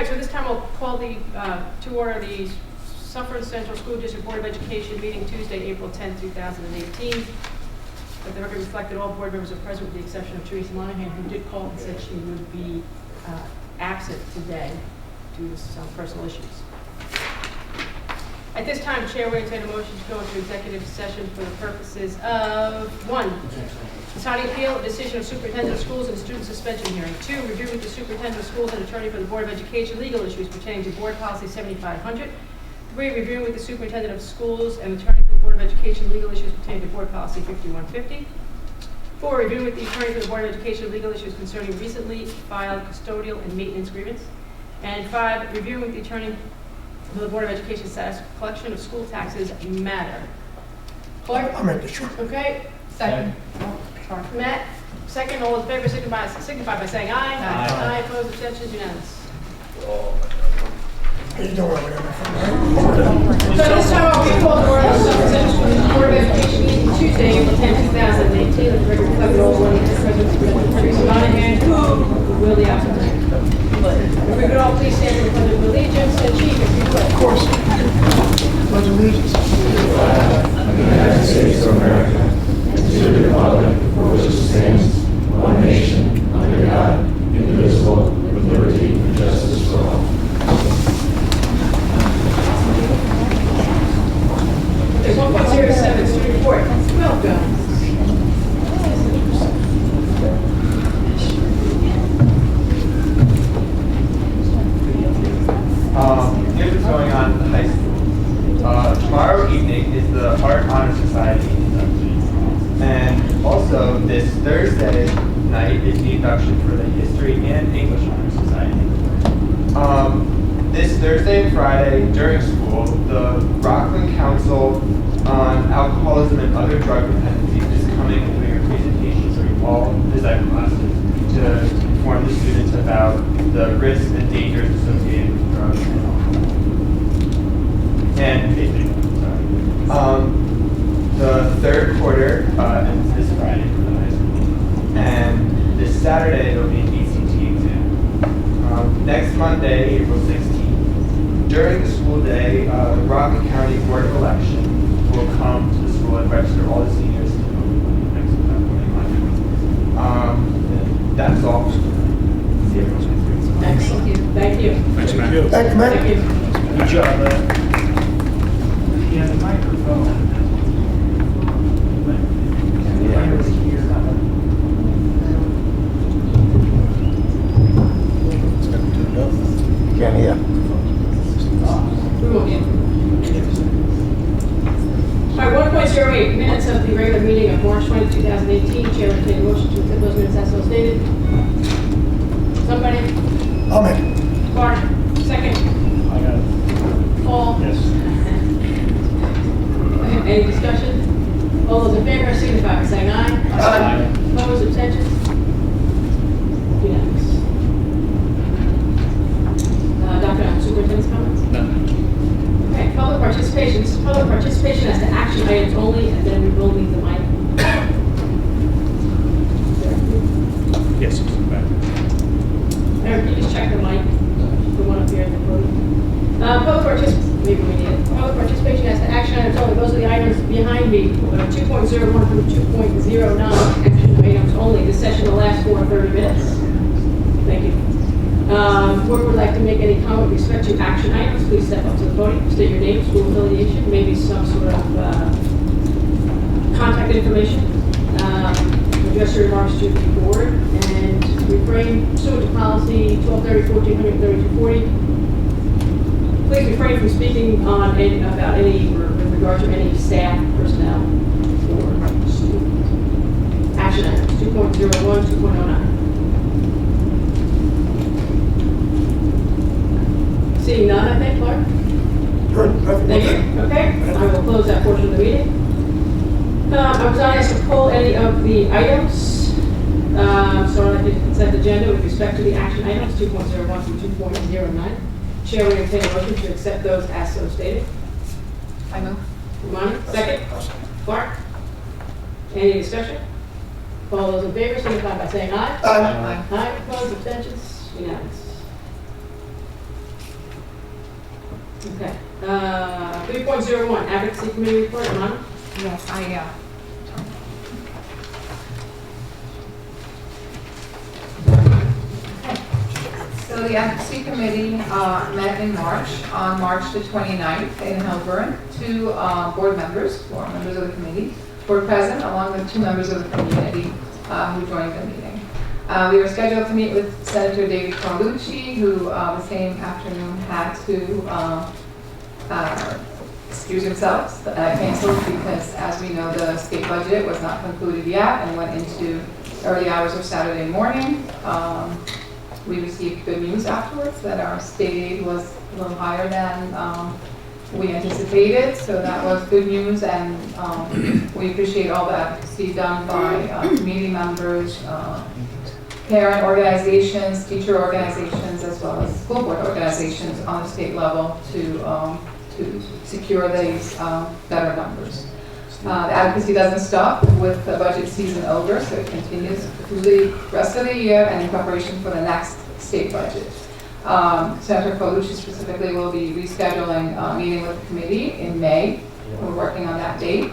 right, so this time I'll call the to order the Suffern Central School District Board of Education meeting Tuesday, April 10, 2018. Let the record reflect that all board members are present with the exception of Teresa Monahan, who did call and said she would be absent today due to some personal issues. At this time, the Chair will entertain a motion to go into executive session for the purposes of 1, deciding appeal, a decision of superintendent of schools and student suspension hearing. 2, review with the superintendent of schools and attorney for the Board of Education legal issues pertaining to Board Policy 7500. 3, review with the superintendent of schools and attorney for the Board of Education legal issues pertaining to Board Policy 5150. 4, review with the attorney for the Board of Education legal issues concerning recently filed custodial and maintenance grievance. And 5, review with the attorney for the Board of Education status collection of school taxes matter. Clark? I'll make this short. Okay. Second. Matt? Second. All in favor signify by saying aye. Aye. Aye. Opposed? Abstentions? Unanimous. How you doing over there, my friend? So this time I'll be called to order the Suffern Central Board of Education meeting Tuesday, April 10, 2018. Let the record reflect that all one is present with Teresa Monahan, who will the absent. If we could all please stand for the pledge of allegiance, and Chief, if you would. Of course. Pledge allegiance. The United States of America, and to the republic for which it stands, one nation, under God, indivisible, with liberty and justice for all. There's 1.07, student report. Welcome. Here's what's going on in the high school. Tomorrow evening is the Art Honor Society induction. And also this Thursday night is the induction for the History and English Honor Society. This Thursday and Friday during school, the Rockland Council on Alcoholism and Other Drug Dependencies is coming and doing a presentation for all phys ed classes to inform the students about the risks and dangers associated with drugs and alcohol. And vaping, sorry. The third quarter ends this Friday for the high school. And this Saturday there'll be an ACT exam. Next Monday, April 16th, during the school day, the Rockland County Board of Election will come to the school and register all the seniors to vote next voting Monday. That's all. See everyone next week. Excellent. Thank you. Thank you, Matt. Thank you. Good job, man. Yeah, the microphone. Can't hear. We won't get. All right, 1.08, minutes of the regular meeting of March 20, 2018. Chair will take a motion to accept those minutes as so stated. Somebody? I'll make it. Clark? Second. I got it. Paul? Yes. Any discussion? All those in favor signify by saying aye. Aye. Opposed? Abstentions? Unanimous. Dr. Allen, superintendent's comments? None. Okay, public participation. This is public participation as to action items only, and then we will leave the mic. Yes, it's back. Eric, can you just check the mic? The one up here at the podium. Public participation, maybe we need it. Public participation as to action items only. Those are the items behind me. 2.01 through 2.09 action items only. This session will last for 30 minutes. Thank you. Whoever would like to make any comment with respect to action items, please step up to the podium, state your name, school affiliation, maybe some sort of contact information. Address your remarks to the board, and refrain pursuant to policy 1230, 1400, 3240. Please refrain from speaking on any, about any, or with regard to any staff, personnel, or students. Action items 2.01, 2.09. Seeing none, I think, Clark? Good. Thank you. Okay, I will close that portion of the meeting. I was not asked to pull any of the items. So I'd like to consent agenda with respect to the action items 2.01 through 2.09. Chair will entertain a motion to accept those as so stated. I move. Ramani, second. Clark? Any discussion? All those in favor, signify by saying aye. Aye. Aye, opposed, abstentions, unanimous. Okay. 3.01, Advocacy Committee Report, Alana? Yes, So the Advocacy Committee met in March, on March the 29th in Melbourne. Two board members of the committee, were present along with 2 members of the community who joined the meeting. We were scheduled to meet with Senator David Carlucci, who the same afternoon had to excuse himself, canceled because, as we know, the state budget was not concluded yet and went into early hours of Saturday morning. We received good news afterwards that our state aid was a little higher than we anticipated, so that was good news, and we appreciate all the advocacy done by community members, parent organizations, teacher organizations, as well as school board organizations on the state level to secure these better numbers. The advocacy doesn't stop with the budget season over, so it continues through the rest of the year and in preparation for the next state budget. Senator Carlucci specifically will be rescheduling a meeting with the committee in May. We're working on that date.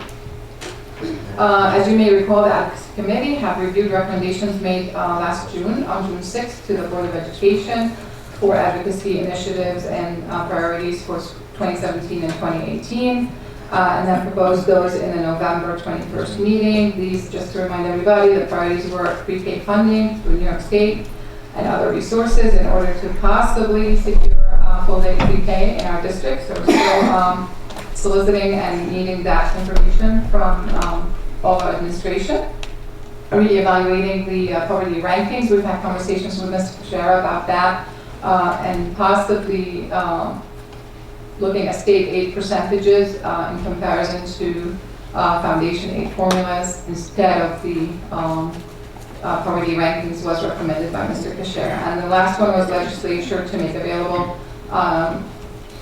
As you may recall, the Advocacy Committee have reviewed recommendations made last June, on June 6th, to the Board of Education for advocacy initiatives and priorities for 2017 and 2018. And then proposed those in the November 21st meeting. These, just to remind everybody, the priorities were pre-K funding through New York State and other resources in order to possibly secure full-day pre-K in our district. So we're still soliciting and needing that information from all our administration. Reevaluating the poverty rankings. We've had conversations with Mr. Kuchera about that and possibly looking at state aid percentages in comparison to foundation aid formulas instead of the poverty rankings was recommended by Mr. Kuchera. And the last one was legislature to make available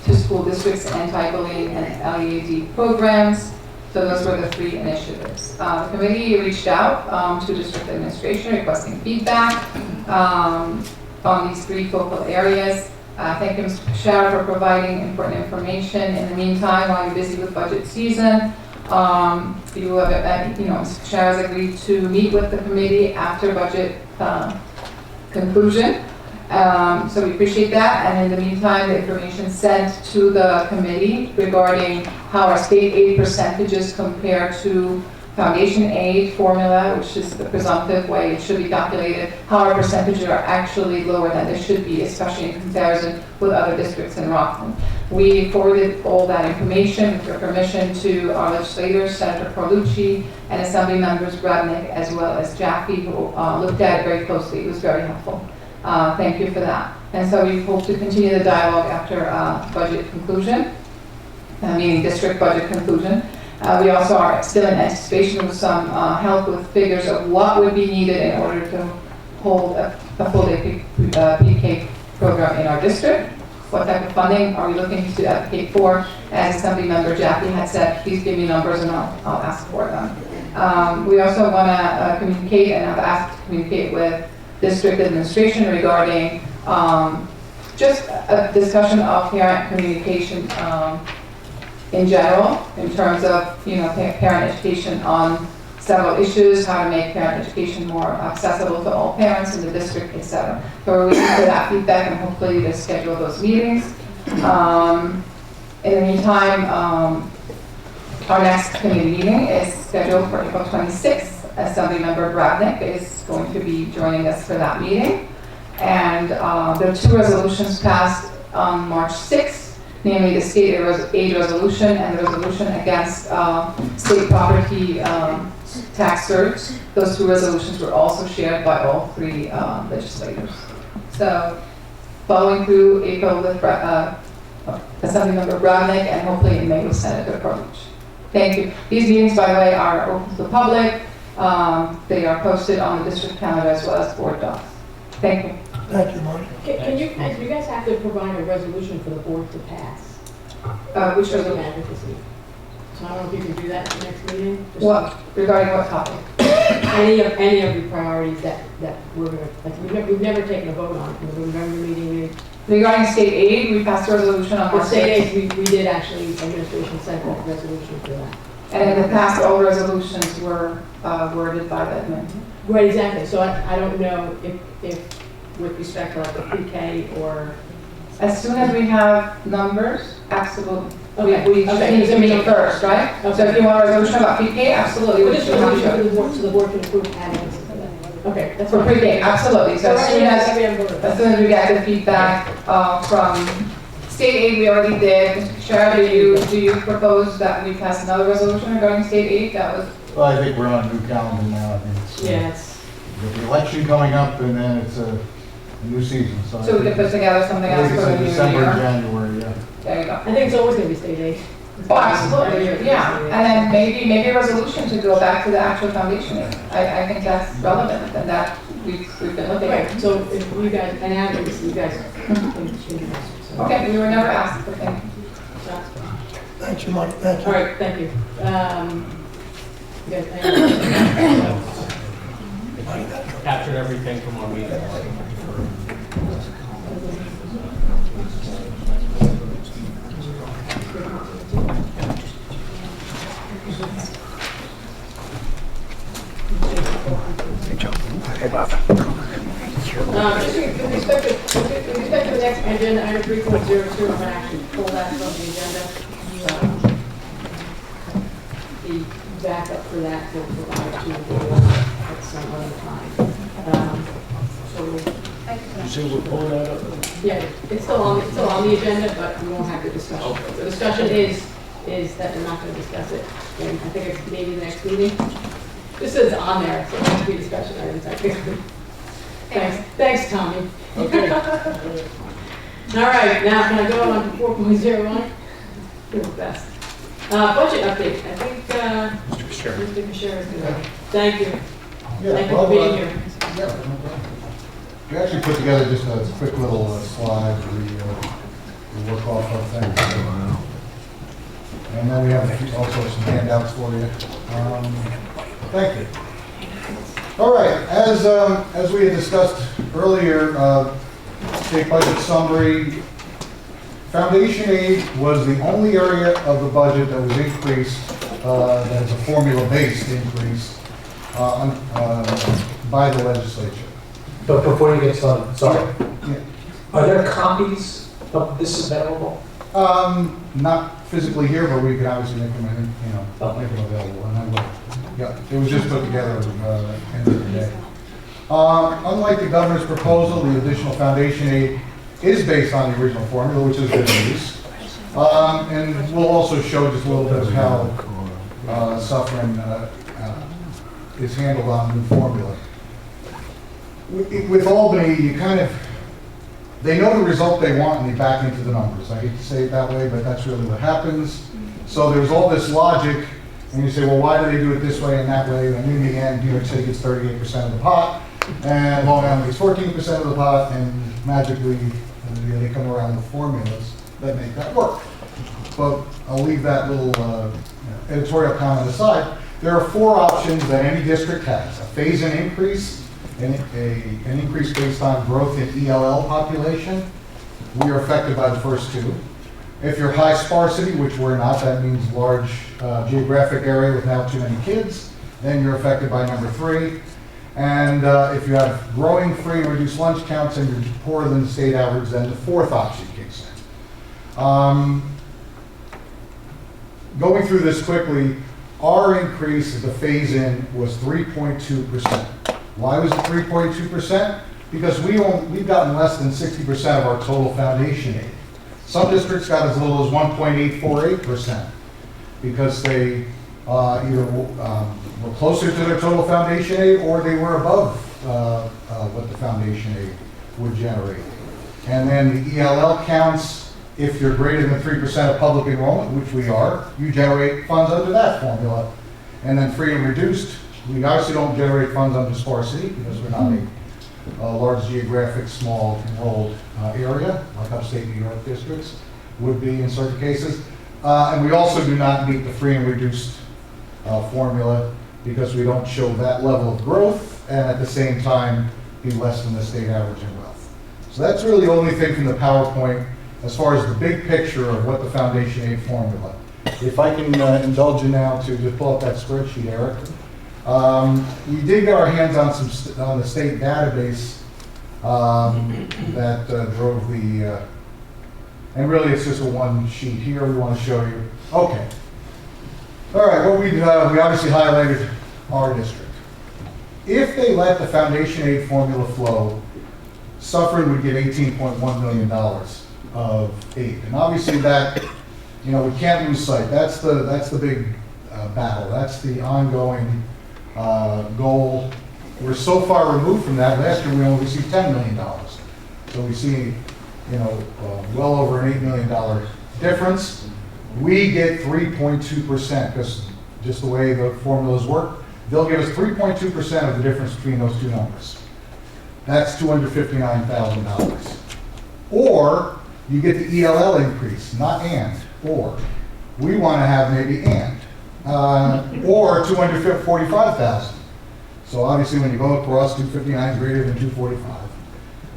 to school districts anti-bullying and LEAD programs. So those were the 3 initiatives. The committee reached out to district administration requesting feedback on these 3 focal areas. Thank you, Mr. Kuchera, for providing important information. In the meantime, while you're busy with budget season, Mr. Kuchera has agreed to meet with the committee after budget conclusion. So we appreciate that. And in the meantime, the information sent to the committee regarding how our state aid percentages compare to foundation aid formula, which is the presumptive way it should be calculated, how our percentages are actually lower than they should be, especially in comparison with other districts in Rockland. We forwarded all that information with your permission to our legislators, Senator Carlucci, and Assembly members Bradnick, as well as Jaffe, who looked at it very closely. It was very helpful. Thank you for that. And so we hope to continue the dialogue after budget conclusion, meaning district budget conclusion. We also are still in anticipation of some help with figures of what would be needed in order to hold a full-day PK program in our district. What type of funding are we looking to advocate for? As Assembly Member Jaffe had said, please give me numbers and I'll ask for them. We also want to communicate and have asked to communicate with district administration regarding just a discussion of parent communication in general, in terms of parent education on several issues, how to make parent education more accessible to all parents in the district, etc. So we're waiting for that feedback and hopefully to schedule those meetings. In the meantime, our next committee meeting is scheduled for April 26th. Assemblymember Bradnick is going to be joining us for that meeting. And there are 2 resolutions passed on March 6th. Namely the state aid resolution and the resolution against state property tax surge. Those 2 resolutions were also shared by all 3 legislators. So following through April with Assemblymember Bradnick and hopefully in May with Senator Carlucci. Thank you. These meetings, by the way, are open to the public. They are posted on the district calendar as well as board docs. Thank you. Thank you, Marty. Can you guys have to provide a resolution for the board to pass? Which Regarding resolution? advocacy. So I don't know if you can do that at the next meeting? Just What? Regarding what topic? Any of the priorities that we're going to, like, we've never taken a vote on it. In the November meeting, we Regarding state aid, we passed a resolution on For March state 6th. aid, we did actually, administration sent a resolution for that. And in the past, all resolutions were worded by the admin. Right, exactly. So I don't know if with respect to like the pre-K or. As soon as we have numbers, absolutely. Okay, We just okay. need to meet first, right? So if you want a resolution about pre-K, absolutely. But we this should have resolution to. for the board, so the board can approve adding this to that. Okay, that's For fine. pre-K, absolutely. So as soon as, we have voted. as soon as we get the feedback from state aid, we already did. Mr. Sheriff, do you propose that we pass another resolution regarding state aid? That was, Well, I think we're on a new calendar now. I mean, it's, Yeah, it's, with the election coming up, and then it's a new season, so. I so we think can put together something I else think for the it's new in December, year. January, yeah. There you go. I think it's always gonna be state aid. Oh, absolutely, yeah. And then maybe a resolution to go back to the actual foundation aid. I think that's relevant, and that we've been looking Right, at. so if you guys, and advocacy, you guys can do this. So- Okay, we were never asked, but thank you. That's fine. Thanks, your money, thank All you. right, thank you. You guys, any other- Captured everything from our meeting. Just with respect to the next agenda, item 3.02, I'm actually pull that from the agenda. The backup for that will provide to the board at some other time. So we'll You say we'll pull that up? yeah, it's still on the agenda, but we won't have the discussion. The discussion is that we're not going to discuss it, and I think it's maybe the next meeting. This is on there, so it has to be discussion items, I think. Thanks, Tommy. Okay. All right, now can I go on to 4.01? You're the best. Budget update, I think, Mr. Fisher is going to, thank you. Yeah, Thank you well, for being here. Yeah, no problem. We actually put together just a quick little slide we work off of things. And then we have also some handouts for you. Thank you. All right, as we had discussed earlier, state budget summary, foundation aid was the only area of the budget that was increased, that is a formula-based increase by the legislature. But before you get started, sorry, Yeah. are there copies of this available? Not physically here, but we can obviously make them, make them available, and I will. Yeah, it was just put together end of the day. Unlike the governor's proposal, the additional foundation aid is based on the original formula, which is good news. And we'll also show just a little bit of how Suffern is handled on the new formula. With Albany, you they know the result they want and they back into the numbers. I hate to say it that way, but that's really what happens. So there's all this logic, and you say, well, why do they do it this way and that way? And in the end, New York City gets 38% of the pot, and Long Island gets 14% of the pot, and magically they come around with formulas that make that work. But I'll leave that little editorial comment aside. There are four options that any district has: a phase-in increase, an increase based on growth in ELL population. We are affected by the first two. If you're high sparsity, which we're not, that means large geographic area with now too many kids, then you're affected by number three. And if you have growing free and reduced lunch counts and you're poorer than the state average, then the fourth option kicks in. Going through this quickly, our increase at the phase-in was 3.2%. Why was it 3.2%? Because we've gotten less than 60% of our total foundation aid. Some districts got as little as 1.848% because they either were closer to their total foundation aid or they were above what the foundation aid would generate. And then the ELL counts, if you're greater than 3% of public enrollment, which we are, you generate funds under that formula. And then free and reduced, we obviously don't generate funds under sparsity because we're not a large geographic, small enrolled area, like upstate New York districts would be in certain cases. And we also do not meet the free and reduced formula because we don't show that level of growth and at the same time be less than the state average in wealth. So that's really the only thing from the PowerPoint as far as the big picture of what the foundation aid formula. If I can indulge you now to just pull up that spreadsheet, Eric. We did get our hands on on the state database that drove the, and really it's just a one sheet here we want to show you. Okay. All right, well, we obviously highlighted our district. If they let the foundation aid formula flow, Suffern would get $18.1 million of aid. And obviously that, you know, we can't lose sight. That's the big battle. That's the ongoing goal. We're so far removed from that. Last year we only received $10 million. So we see, you know, well over an $8 million difference. We get 3.2% because just the way the formulas work, they'll give us 3.2% of the difference between those two numbers. That's $259,000. Or you get the ELL increase, not and, or. We want to have maybe and. Or $245,000. So obviously when you go across, 259 is greater than 245.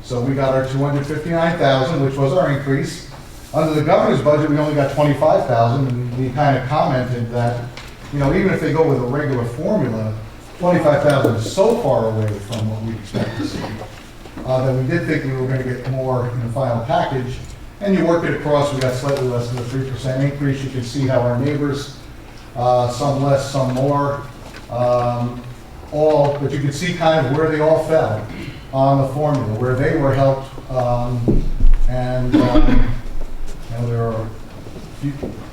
So we got our $259,000, which was our increase. Under the governor's budget, we only got $25,000, and we kind of commented that, you know, even if they go with a regular formula, $25,000 is so far away from what we expect to see that we did think we were going to get more in the final package. And you work it across, we got slightly less than a 3% increase. You can see how our neighbors, some less, some more, but you can see kind of where they all fell on the formula, where they were helped, you know, there are,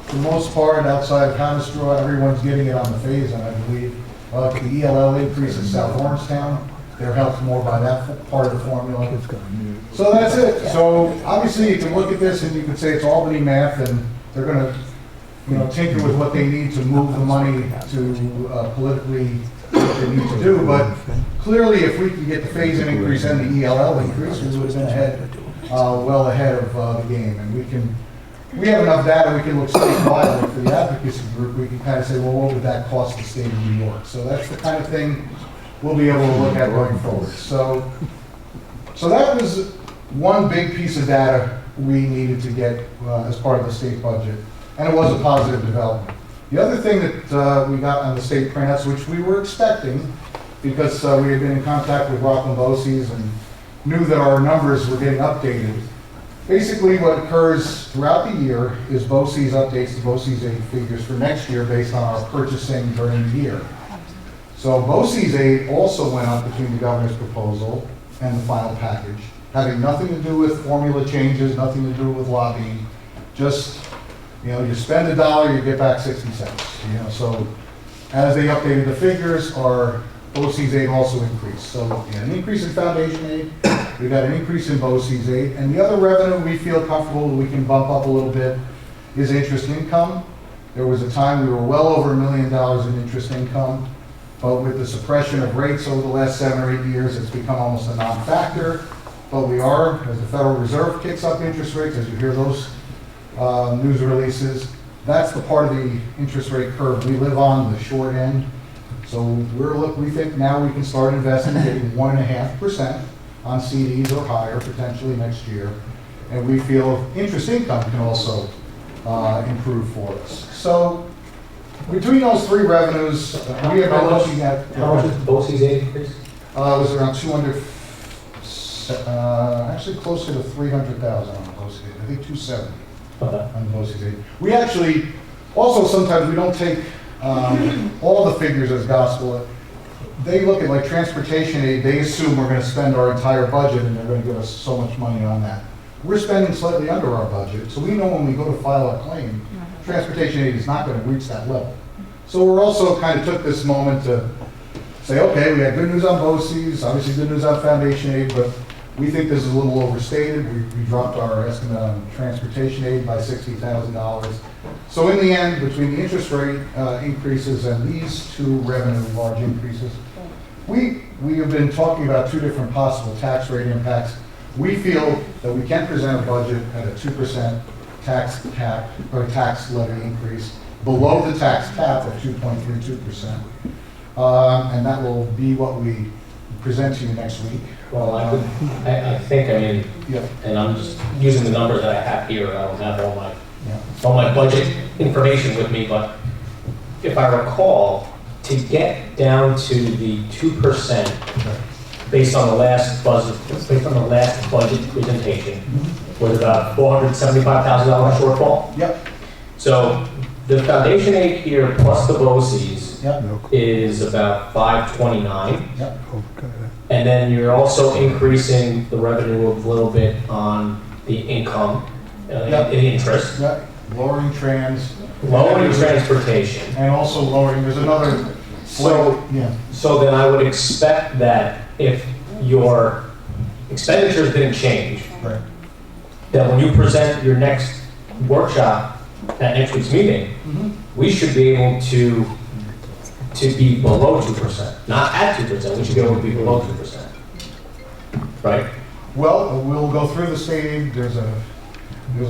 for the most part, outside of Conestraw, everyone's getting it on the phase, and I believe the ELL increase in South Orangetown, they're helped more by that part of the formula. So that's it. So obviously you can look at this and you can say it's Albany math, and they're going to, you know, tinker with what they need to move the money to politically what they need to do. But clearly, if we can get the phase-in increase and the ELL increase, we would have been ahead, well ahead of the game, and we have enough data, we can look statewide. Like for the advocacy group, we can kind of say, well, what would that cost the state of New York? So that's the kind of thing we'll be able to look at going forward. So that was one big piece of data we needed to get as part of the state budget, and it was a positive development. The other thing that we got on the state printouts, which we were expecting, because we had been in contact with Rockland BOCES and knew that our numbers were getting updated. Basically, what occurs throughout the year is BOCES updates the BOCES aid figures for next year based on our purchasing during the year. So BOCES aid also went up between the governor's proposal and the final package, having nothing to do with formula changes, nothing to do with lobbying. Just, you know, you spend $1, you get back 60 cents. You know, so as they updated the figures, our BOCES aid also increased. So we had an increase in foundation aid, we got an increase in BOCES aid, and the other revenue we feel comfortable we can bump up a little bit is interest income. There was a time we were well over $1 million in interest income, but with the suppression of rates over the last 7 or 8 years, it's become almost a non-factor. But we are, as the Federal Reserve kicks up interest rates, as you hear those news releases, that's the part of the interest rate curve we live on, the short end. So we think now we can start investing, getting 1.5% on CDs or higher potentially next year. And we feel interest income can also improve for us. So between those three revenues, we have been looking at. How much is the BOCES aid increase? It was around 200, actually closer to 300,000 on the BOCES aid. I think 270 on the BOCES aid. We actually, also sometimes we don't take all the figures as gospel. They look at like transportation aid, they assume we're going to spend our entire budget and they're going to give us so much money on that. We're spending slightly under our budget, so we know when we go to file our claim, transportation aid is not going to reach that level. So we're also kind of took this moment to say, okay, we had good news on BOCES, obviously good news on foundation aid, but we think this is a little overstated. We dropped our estimate on transportation aid by $60,000. So in the end, between the interest rate increases and these two revenue large increases, we have been talking about two different possible tax rate impacts. We feel that we can present a budget at a 2% tax cap or tax levy increase below the tax cap of 2.32%. And that will be what we present to you next week. Well, I think, I mean, Yeah. and I'm just using the numbers that I have here, I don't have Yeah. all my budget information with me, but if I recall, to get down to the 2% based on the last budget presentation, was about $475,000 shortfall. Yep. So the foundation aid here plus the BOCES Yep. is about 529. Yep. And then you're also increasing the revenue a little bit on the income, Yep. the interest, Yep. Lowering trans. lowering transportation. And also lowering, there's another. So, Yeah. so then I would expect that if your expenditures didn't change, Right. that when you present your next workshop at next week's meeting, we should be able to be below 2%, not at 2%, we should be able to be below 2%. Right? Well, we'll go through the state aid. There's a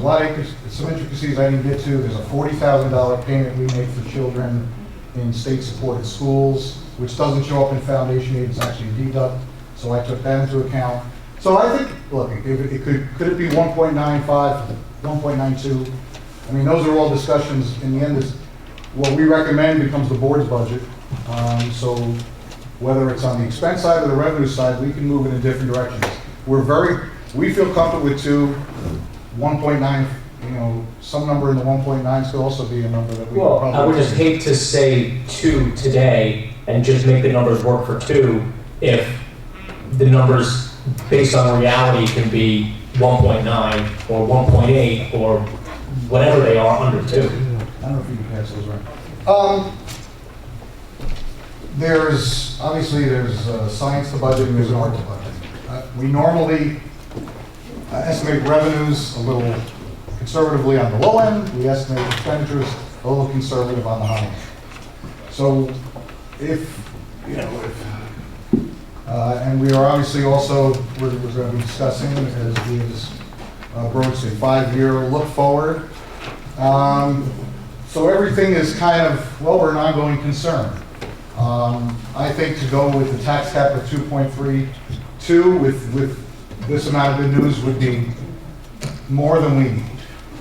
lot of, some intricacies I didn't get to. There's a $40,000 payment we make for children in state-supported schools, which doesn't show up in foundation aid, it's actually a deduct. So I took that into account. So I think, look, it could it be 1.95, 1.92? I mean, those are all discussions. In the end, is what we recommend becomes the board's budget. So whether it's on the expense side or the revenue side, we can move it in different directions. We feel comfortable with 1.9, some number in the 1.9 could also be a number that we Well, probably. I would just hate to say 2 today and just make the numbers work for 2 if the numbers based on reality can be 1.9 or 1.8 or whatever they are under 2. I don't know if you can pass those right. There's science to budget and there's an art to budget. We normally estimate revenues a little conservatively on the low end. We estimate expenditures a little conservative on the high end. So and we are obviously also, we're going to be discussing, as we just broached, a 5-year look forward. So everything is kind of, well, we're an ongoing concern. I think to go with the tax cap of 2.32 with this amount of good news would be more than we need.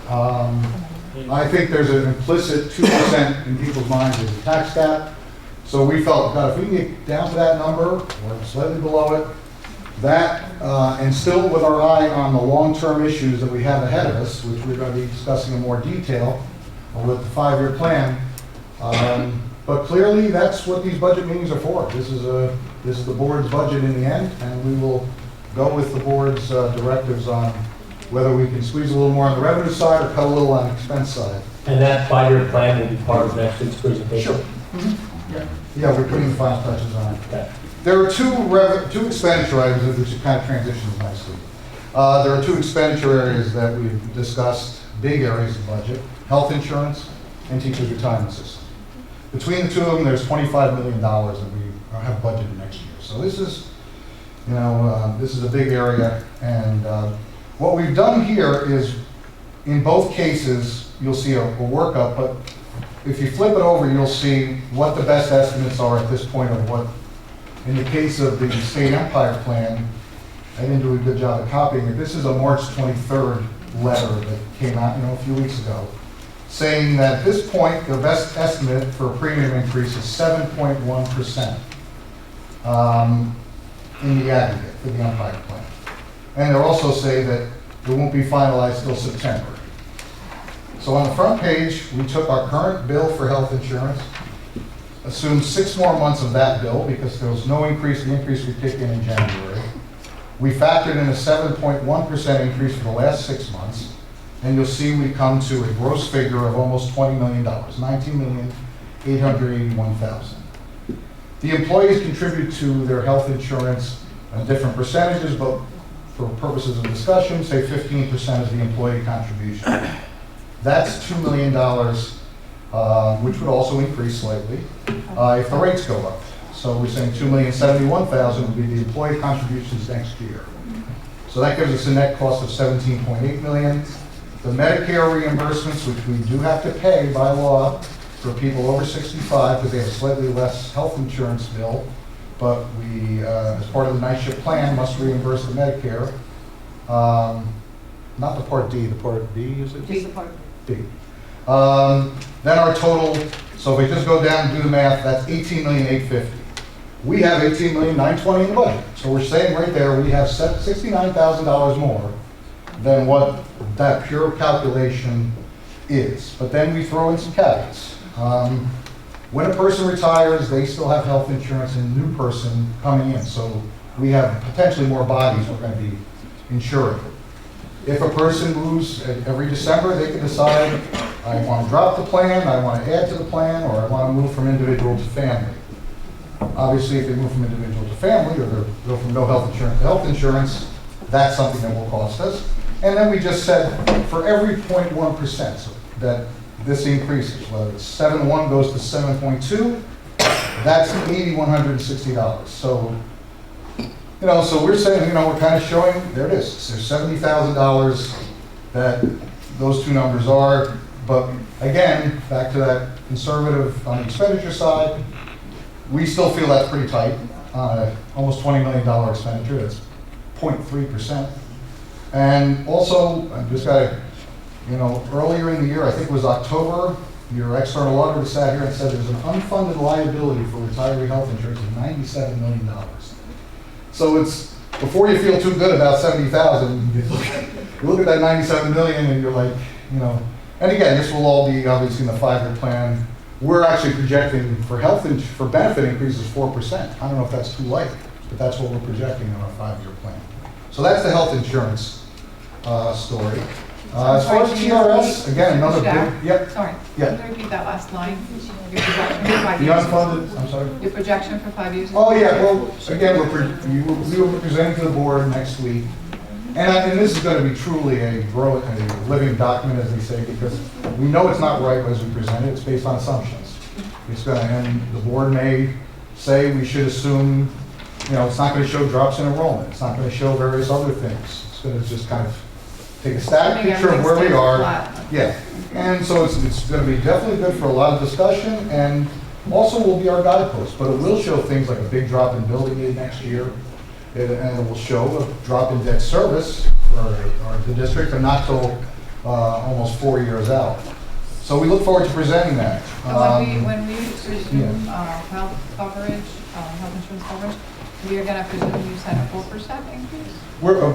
I think there's an implicit 2% in people's minds as a tax cap. So we felt, God, if we can get down to that number or slightly below it, that, and still with our eye on the long-term issues that we have ahead of us, which we're going to be discussing in more detail with the 5-year plan. But clearly, that's what these budget meetings are for. This is the board's budget in the end, and we will go with the board's directives on whether we can squeeze a little more on the revenue side or cut a little on the expense side. And that 5-year plan will be part of next week's presentation? Sure. Yeah, we're putting the final touches on it. Okay. There are two expenditure items which kind of transitions nicely. There are 2 expenditure areas that we've discussed, big areas of budget: health insurance and teachers' retirement system. Between the 2 of them, there's $25 million that we have budgeted next year. So this is, this is a big area. And what we've done here is, in both cases, you'll see a workup, but if you flip it over, you'll see what the best estimates are at this point of what, in the case of the State Empire Plan, I didn't do a good job of copying it. This is a March 23rd letter that came out, a few weeks ago, saying that at this point, the best estimate for a premium increase is 7.1% in the aggregate for the Empire Plan. And they'll also say that it won't be finalized till September. So on the front page, we took our current bill for health insurance, assumed 6 more months of that bill because there was no increase. The increase we kicked in January. We factored in a 7.1% increase for the last 6 months, and you'll see we come to a gross figure of almost $20 million, $19,881,000. The employees contribute to their health insurance on different percentages, but for purposes of discussion, say 15% is the employee contribution. That's $2 million, which would also increase slightly if the rates go up. So we're saying $2,071,000 would be the employee contributions next year. So that gives us a net cost of $17.8 million. The Medicare reimbursements, which we do have to pay by law for people over 65 because they have a slightly less health insurance bill, but we, as part of the night shift plan, must reimburse the Medicare. Not the Part D, the Part B, is it? Take the part. B. Then our total, so if we just go down and do the math, that's $18,850,000. We have $18,920,000 in the budget. So we're saying right there, we have $69,000 more than what that pure calculation is. But then we throw in some caveats. When a person retires, they still have health insurance and a new person coming in. So we have potentially more bodies we're going to be insuring. If a person moves every December, they can decide, I want to drop the plan, I want to add to the plan, or I want to move from individual to family. Obviously, if they move from individual to family, or they go from no health insurance to health insurance, that's something that will cost us. And then we just said, for every 0.1% so that this increases, whether it's 7.1 goes to 7.2, that's $8,160. So, so we're saying, we're kind of showing, there it is. There's $70,000 that those two numbers are. But again, back to that conservative on the expenditure side, we still feel that's pretty tight. Almost $20 million expenditure, that's 0.3%. And also, I just got to, earlier in the year, I think it was October, your external auditor sat here and said there's an unfunded liability for retiree health insurance of $97 million. So it's, before you feel too good about 70,000, you look at that 97 million and you're like, and again, this will all be obviously in the 5-year plan. We're actually projecting for for benefit increases 4%. I don't know if that's too light, but that's what we're projecting in our 5-year plan. So that's the health insurance story. As far as TRS, again, another big, yep. Sorry, Yeah. can you repeat that last line? Your projection for 5 The years. unfunded, I'm sorry? Your projection for 5 years? Oh, yeah, well, again, we will be presenting to the board next week. And this is going to be truly a living document, as they say, because we know it's not right as we present it. It's based on assumptions. And the board may say we should assume, it's not going to show drops in enrollment. It's not going to show various other things. It's going to just kind of take a static picture of where we are. Yeah, and so it's going to be definitely good for a lot of discussion, and also will be our guidepost. But it will show things like a big drop in building aid next year, and it will show a drop in debt service for the district, and not till almost 4 years out. So we look forward to presenting that. When we resume health coverage, health insurance coverage, we are going to presume you said a 4% increase?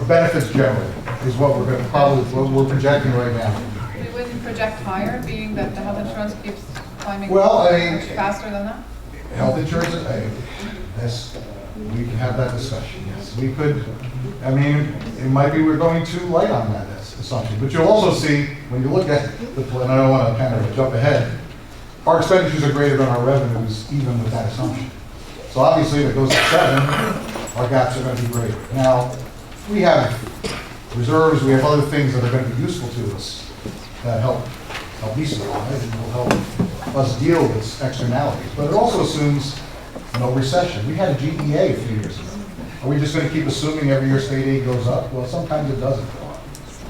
Benefits generally is what we're going to what we're projecting right now. We wouldn't project higher, being that the health insurance keeps climbing Well, much faster than that? Health insurance, yes, we can have that discussion, yes. We could, it might be we're going too light on that assumption. But you'll also see, when you look at the plan, I don't want to kind of jump ahead, our expenditures are greater than our revenues, even with that assumption. So obviously, if it goes to 7, our gaps are going to be greater. Now, we have reserves, we have other things that are going to be useful to us that help me survive and will help us deal with externalities. But it also assumes no recession. We had a GEA a few years ago. Are we just going to keep assuming every year state aid goes up? Well, sometimes it doesn't go up.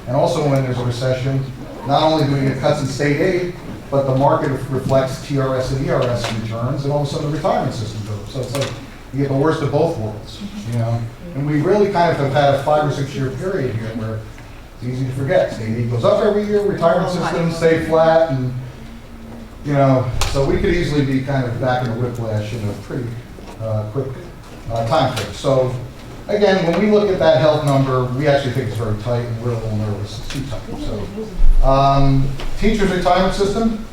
And also when there's a recession, not only do we get cuts in state aid, but the market reflects TRS and ERS returns, and all of a sudden the retirement system goes up. So it's like you get the worst of both worlds, And we really kind of have had a 5 or 6 year period here where it's easy to forget. State aid goes up every year, retirement systems stay flat, and so we could easily be kind of back in the whiplash in a pretty quick time frame. So again, when we look at that health number, we actually think it's very tight, and we're a little nervous it's too tight. So, teachers' retirement system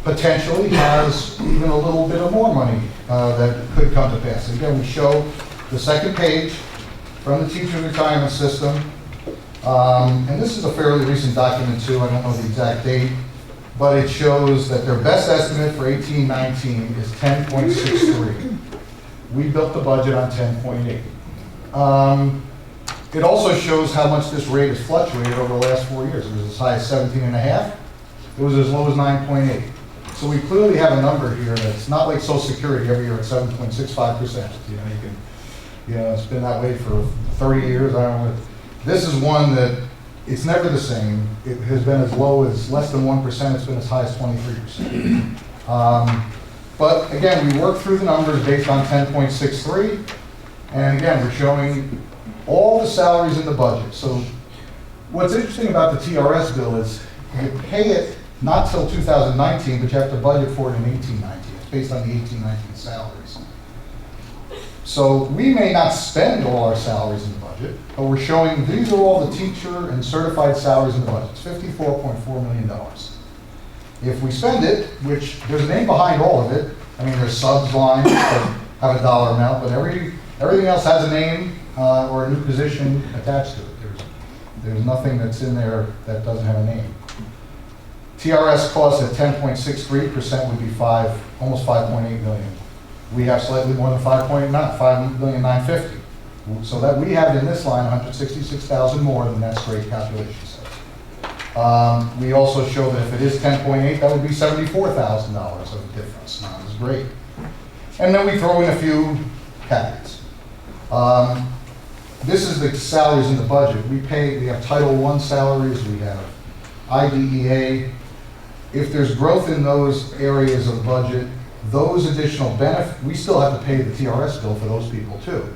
potentially has even a little bit of more money that could come to pass. Again, we show the second page from the teachers' retirement system, and this is a fairly recent document too. I don't know the exact date, but it shows that their best estimate for 18-19 is 10.63. We built the budget on 10.8. It also shows how much this rate has fluctuated over the last 4 years. It was as high as 17.5. It was as low as 9.8. So we clearly have a number here that's not like Social Security every year at 7.65%. It's been that way for 30 years. I don't know. This is one that it's never the same. It has been as low as less than 1%. It's been as high as 23%. But again, we worked through the numbers based on 10.63, and again, we're showing all the salaries in the budget. So what's interesting about the TRS bill is you pay it not till 2019, but you have to budget for it in 18-19. It's based on the 18-19 salaries. So we may not spend all our salaries in the budget, but we're showing these are all the teacher and certified salaries in the budget. It's $54.4 million. If we spend it, which there's a name behind all of it, I mean, there's subs lines that have a dollar amount, but everything else has a name or a new position attached to it. There's nothing that's in there that doesn't have a name. TRS costs at 10.63% would be almost 5.8 million. We have slightly more than 5.950. So that we have in this line 166,000 more than that straight calculation says. We also show that if it is 10.8, that would be $74,000 of difference. Not as great. And then we throw in a few caveats. This is the salaries in the budget. We have Title I salaries, we have IDEA. If there's growth in those areas of the budget, those additional benefits, we still have to pay the TRS bill for those people too.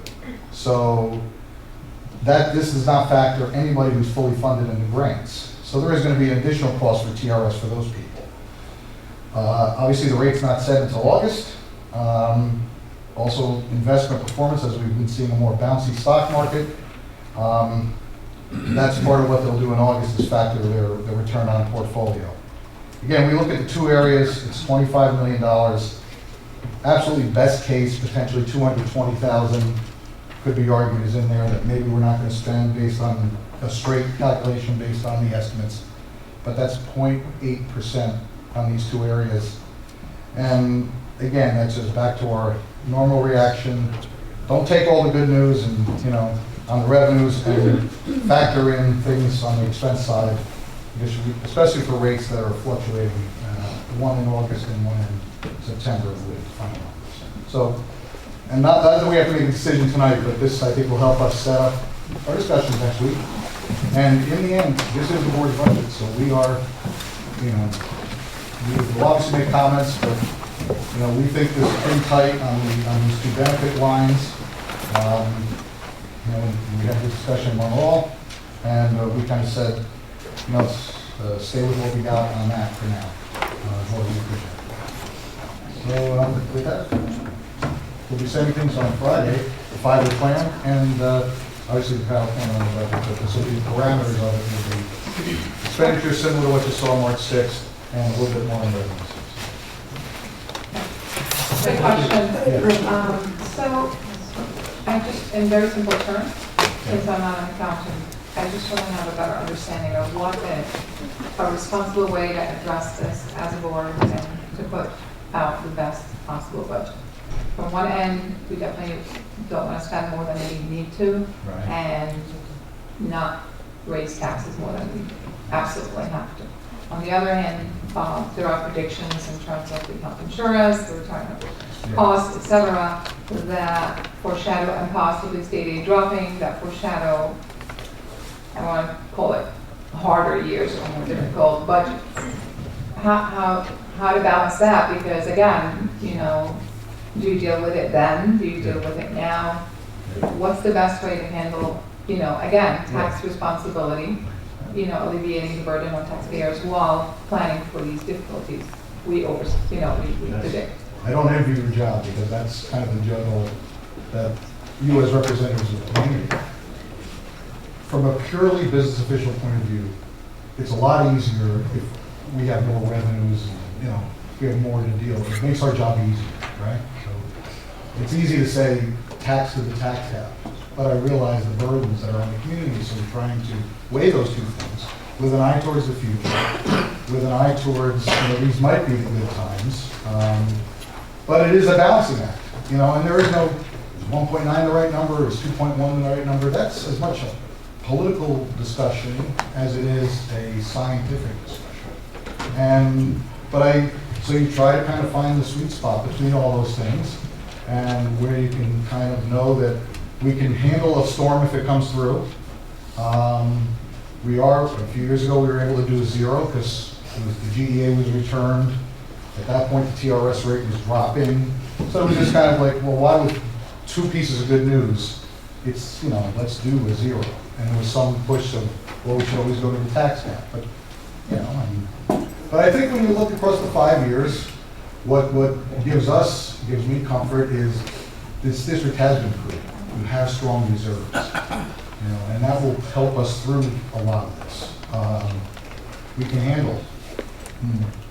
So this does not factor anybody who's fully funded in the grants. So there is going to be an additional cost for TRS for those people. Obviously the rate's not set until August. Also investment performance, as we've been seeing a more bouncy stock market. That's part of what they'll do in August is factor their return on portfolio. Again, we look at the two areas, it's $25 million. Absolutely best case, potentially 220,000 could be argued is in there that maybe we're not going to spend based on a straight calculation based on the estimates. But that's 0.8% on these two areas. And again, that's just back to our normal reaction. Don't take all the good news and, on the revenues and factor in things on the expense side, especially for rates that are fluctuating, one in August and one in September with final numbers. So, and not that we have to make a decision tonight, but this I think will help us set up our discussions next week. And in the end, this is the board's budget, so we are, we will obviously make comments, but we think this is pretty tight on these two benefit lines. We had this discussion on all, and we kind of said, stay with what we got on that for now. What we appreciate. So with that, we'll be sending things on Friday, the 5-year plan, and obviously the power plan on the budget, but this will be the parameters of it will be expenditure similar to what you saw March 6th, and a little bit more in revenues. Quick question. So, I just, in very simple terms, since I'm not an accountant, I just want to have a better understanding of what a responsible way to address this as a board and to put out the best possible budget. From one end, we definitely don't want to spend more than we need to, Right. and not raise taxes more than we absolutely have to. On the other hand, there are predictions in terms of the health insurance, the retirement costs, etc., that foreshadow, and possibly state aid dropping, that foreshadow, I want to call it harder years or more difficult budgets. How to balance that? Because again, do you deal with it then? Do you deal with it now? What's the best way to handle, again, tax responsibility, alleviating the burden on taxpayers while planning for these difficulties we predict. I don't envy your job because that's kind of the juggle that you as representatives of the community. From a purely business official point of view, it's a lot easier if we have more revenues and, we have more to deal with. It makes our job easier, right? So it's easy to say tax to the tax cap, but I realize the burdens that are on the community, so we're trying to weigh those two things with an eye towards the future, with an eye towards, these might be the good times, but it is a balancing act, and there is no, is 1.9 the right number, is 2.1 the right number? That's as much a political discussion as it is a scientific discussion. So you try to kind of find the sweet spot between all those things, and where you can kind of know that we can handle a storm if it comes through. A few years ago, we were able to do a zero because the GEA was returned At that point, the TRS rate was dropping. So it was just kind of like, well, why with two pieces of good news, it's, let's do a zero. And there was some push of, well, we should always go to the tax cap. But, but I think when you look across the 5 years, what gives me comfort is this district has been prudent. We have strong reserves, and that will help us through a lot of this. We can handle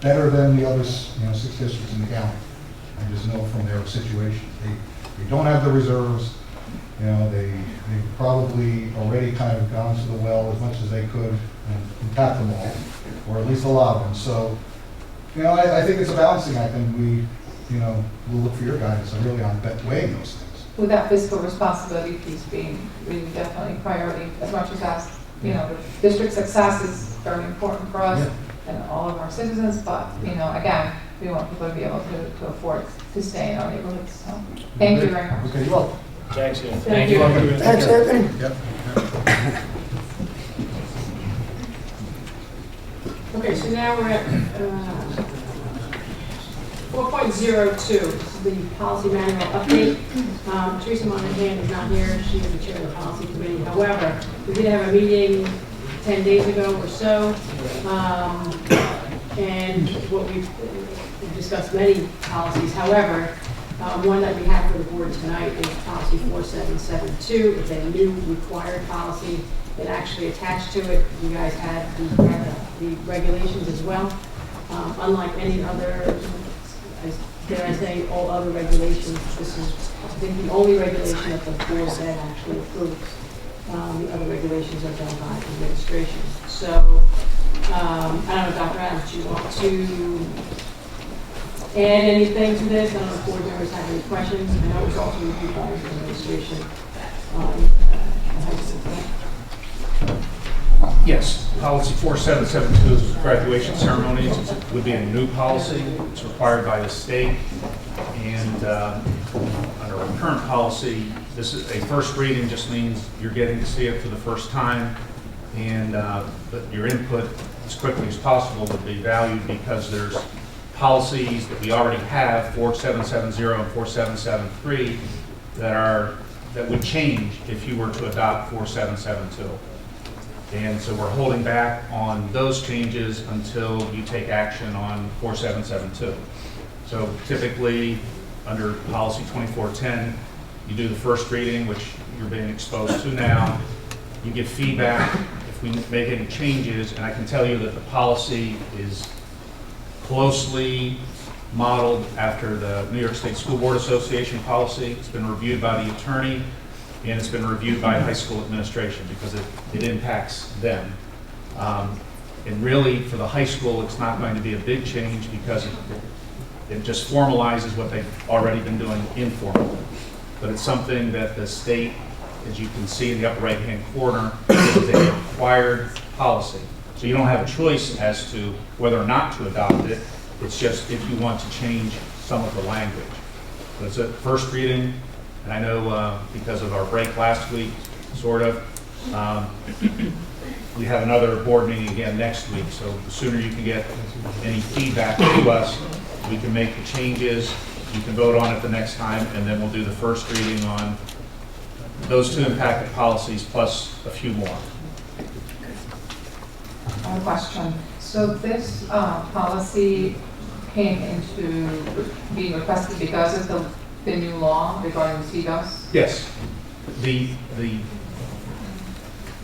better than the other, 6 districts in the county. I just know from their situation. They don't have the reserves. They probably already kind of gone to the well as much as they could and tapped them all, or at least a lot of them. So, I think it's a balancing act, and we'll look for your guidance really on weighing those things. With that fiscal responsibility piece being really definitely priority, as much as us, the district success is very important for us and all of our citizens, but, again, we want people to be able to afford to stay in our neighborhoods. So, thank you very much. Okay, you're welcome. Thanks, Ian. Thank you. Thanks, Anthony. Yep. Okay, so now we're at 4.02, this is the policy manual update. Teresa Monahan is not here, she is the chair of the policy committee. However, we did have a meeting 10 days ago or so, and what we've discussed many policies. However, one that we have for the board tonight is policy 4772. It's a new required policy. And actually attached to it, you guys had the regulations as well. Unlike any other, dare I say, all other regulations, this is, I think, the only regulation that the board that actually approves. The other regulations are done by administration. So, I don't know, Dr. Adams, do you want to add anything to this? I don't know if board members have any questions. I know it was also reviewed by the administration. Yes, policy 4772 is graduation ceremonies. It would be a new policy. It's required by the state. And under our current policy, this is a first reading, just means you're getting to see it for the first time. And but your input as quickly as possible would be valued, because there's policies that we already have, 4770 and 4773, that would change if you were to adopt 4772. And so we're holding back on those changes until you take action on 4772. So typically, under policy 2410, you do the first reading, which you're being exposed to now. You give feedback if we make any changes, and I can tell you that the policy is closely modeled after the New York State School Board Association policy. It's been reviewed by the attorney, and it's been reviewed by high school administration, because it impacts them. And really, for the high school, it's not going to be a big change, because it just formalizes what they've already been doing informally. But it's something that the state, as you can see in the upper right-hand corner, is a required policy. So you don't have a choice as to whether or not to adopt it. It's just if you want to change some of the language. But it's a first reading. And I know because of our break last week, sort of, we have another board meeting again next week. So the sooner you can get any feedback to us, we can make the changes. You can vote on it the next time, and then we'll do the first reading on those two impacted policies plus a few more. I have a question. So this policy came into being requested because of the new law regarding the CDOS? Yes.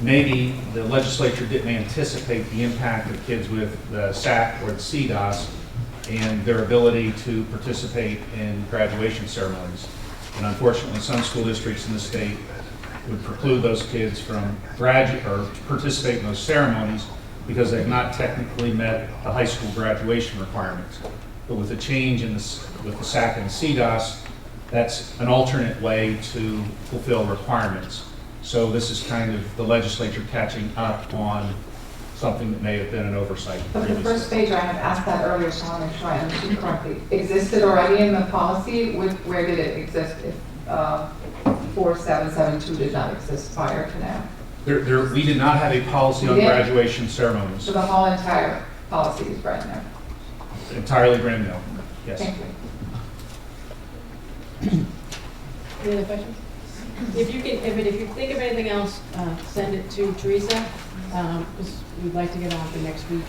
Maybe the legislature didn't anticipate the impact of kids with the SAC or the CDOS and their ability to participate in graduation ceremonies. And unfortunately, some school districts in the state would preclude those kids from participate in those ceremonies because they've not technically met the high school graduation requirements. But with the change with the SAC and the CDOS, that's an alternate way to fulfill requirements. So this is kind of the legislature catching up on something that may have been an oversight But previously. the first page, I had asked that earlier, so I want to make sure I understood correctly. Existed already in the policy? Where did it exist if 4772 did not exist prior to now? We did not have a policy on We did? graduation ceremonies. So the whole entire policy is brand new? entirely brand new, yes. Thank you. Any other questions? If you think of anything else, send it to Teresa, because we'd like to get on for next week.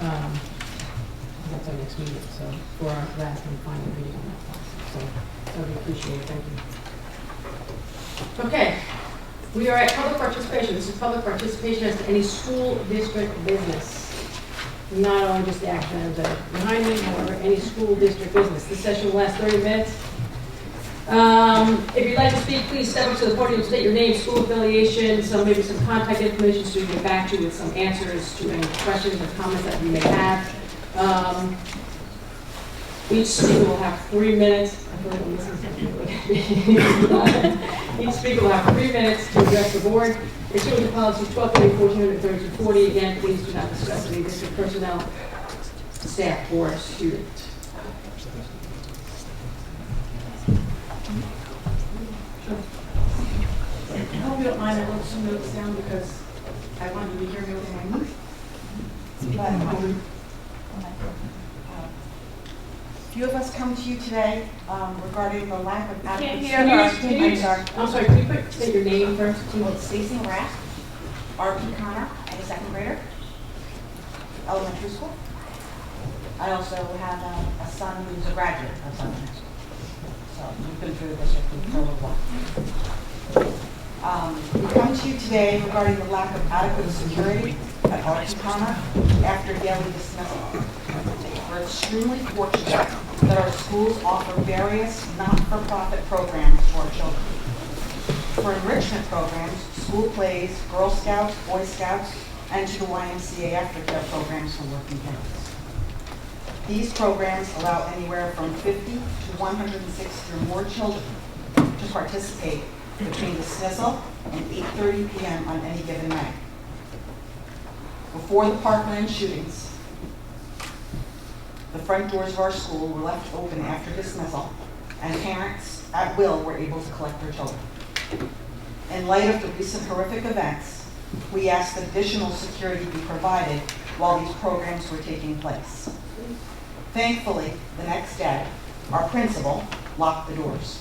That's our next meeting, so for our last and final meeting on that policy. So that would be appreciated. Thank you. Okay, we are at public participation. This is public participation as to any school district business. Not only just the action items that are behind me, however, any school district business. This session will last 30 minutes. If you'd like to speak, please step up to the podium, state your name, school affiliation, maybe some contact information so we can get back to you with some answers to any questions or comments that you may have. Each speaker will have 3 minutes. I feel like I'm missing something. Each speaker will have 3 minutes to address the board. Pursuant to policies 1230, 1430, 40. Again, please do not discuss any district personnel, staff, or student. I hope you don't mind, I wrote some notes down because I wanted you to hear me over my move. Few of us come to you today regarding the lack of adequate. I'm sorry, can you state your name first? Stacey Rath, R.P. Connor, I'm a second grader, elementary school. I also have a son who's a graduate of elementary school. So we've been through the district for a little while. We come to you today regarding the lack of adequate security at R.P. Connor after daily dismissal. We're extremely fortunate that our schools offer various not-for-profit programs for our children. For enrichment programs, school plays, Girl Scouts, Boy Scouts, and to the YMCA aftercare programs for working parents. These programs allow anywhere from 50 to 160 or more children to participate between dismissal and 8:30 p.m. on any given night. Before the Parkland shootings, the front doors of our school were left open after dismissal, and parents at will were able to collect their children. In light of the recent horrific events, we asked that additional security be provided while these programs were taking place. Thankfully, the next day, our principal locked the doors.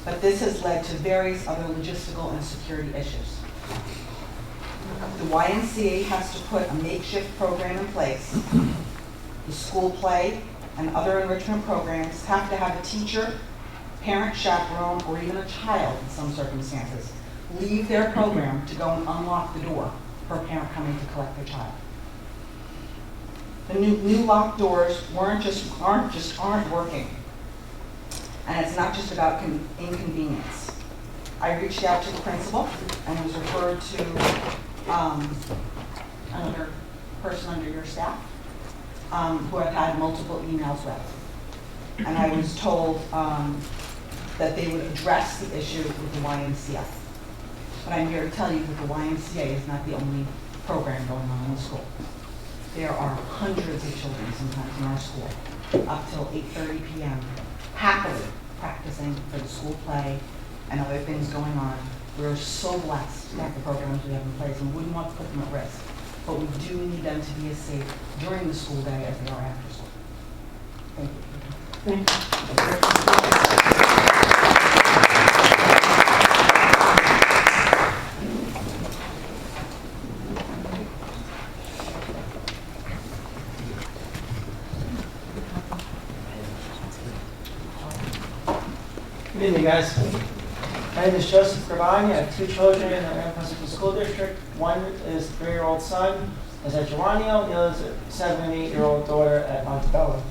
But this has led to various other logistical and security issues. The YMCA has to put a makeshift program in place. The school play and other enrichment programs have to have a teacher, parent chaperone, or even a child in some circumstances leave their program to go and unlock the door for a parent coming to collect their child. The new locked doors aren't working. And it's not just about inconvenience. I reached out to the principal and was referred to another person under your staff who I've had multiple emails with. And I was told that they would address the issue with the YMCA. But I'm here to tell you that the YMCA is not the only program going on in the school. There are hundreds of children sometimes in our school up till 8:30 p.m. happily practicing for the school play and other things going on. We're so blessed to have the programs we have in place and wouldn't want to put them at risk. But we do need them to be as safe during the school day as they are after school. Thank you. Thank you. Good evening, guys. My name is Joseph Gravani. I have 2 children in the Grand Principal School District. One is a 3-year-old son, is at Geronio. The other is a 7 and 8-year-old daughter at Montebello.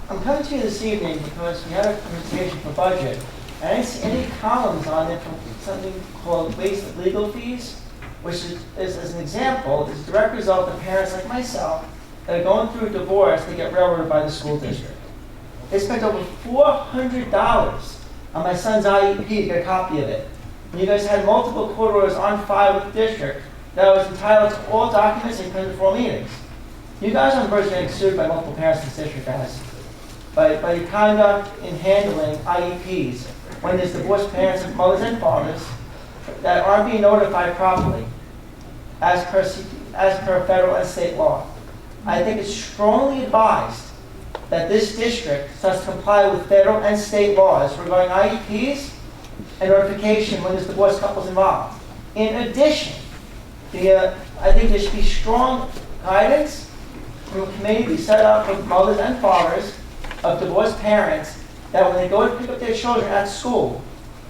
I'm coming to you this evening because we had a presentation for budget, and I didn't see any columns on it from something called wasted legal fees, which is as an example, is a direct result of parents like myself that are going through a divorce to get railroaded by the school district. They spent over $400 on my son's IEP to get a copy of it. And you guys had multiple court orders on file with the district that I was entitled to all documents and present for all meetings. You guys are on the verge of getting sued by multiple parents in this district, guys. By your conduct in handling IEPs when there's divorced parents and mothers and fathers that aren't being notified properly as per federal and state law. I think it's strongly advised that this district starts to comply with federal and state laws regarding IEPs and notification when there's divorced couples involved. In addition, I think there should be strong guidance from a committee be set up for mothers and fathers of divorced parents that when they go to pick up their children at school